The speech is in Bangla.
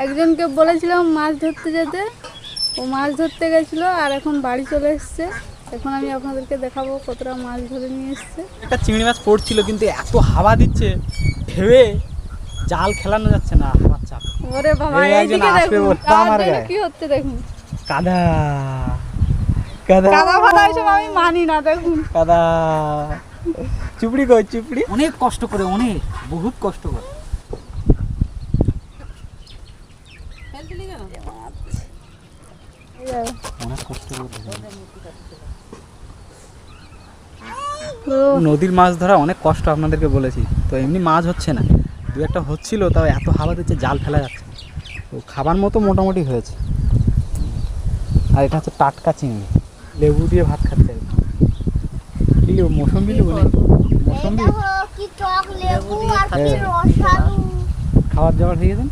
একজনকে বলেছিলাম মাছ ধরতে যেতে, ও মাছ ধরতে গেছিল আর এখন বাড়ি চলে এসছে। এখন আমি আপনাদেরকে দেখাবো কতটা মাছ ধরে নিয়ে এসছে। একটা চিংড়ি মাছ পড়ছিল কিন্তু এত হাওয়া দিচ্ছে ভেবে জাল খেলানো যাচ্ছে না, হাওয়ার চাপ। ওরে বাবা, এই একজন এইদিকে আসবে দেখুন বলতে আমার আমার গায়ে। কি হচ্ছে দেখুন। কাদা কাদা কাদা ফাদা এসব আমি মানি না, দেখুন। কাদা। চুপড়ি কই চুপড়ি? অনেক কষ্ট করে, অনেক বহুত কষ্ট করে। অনেক কষ্ট করে। নদীর মাছ ধরা অনেক কষ্ট, আপনাদেরকে বলেছি তো। এমনি মাছ হচ্ছে না, দু একটা হচ্ছিল, তাও এত হাওয়া দিচ্ছে জাল ফেলা যাচ্ছে না। তো খাবার মতো মোটামুটি হয়েছে। আর এটা হচ্ছে টাটকা চিংড়ি, লেবু দিয়ে ভাত খাচ্ছে। কি লেবু? মৌসুম্বি লেবু নাকি? মৌসুম্বি। কি টক লেবু আর কি রসালো। খাবার জবার হয়ে গেছেন।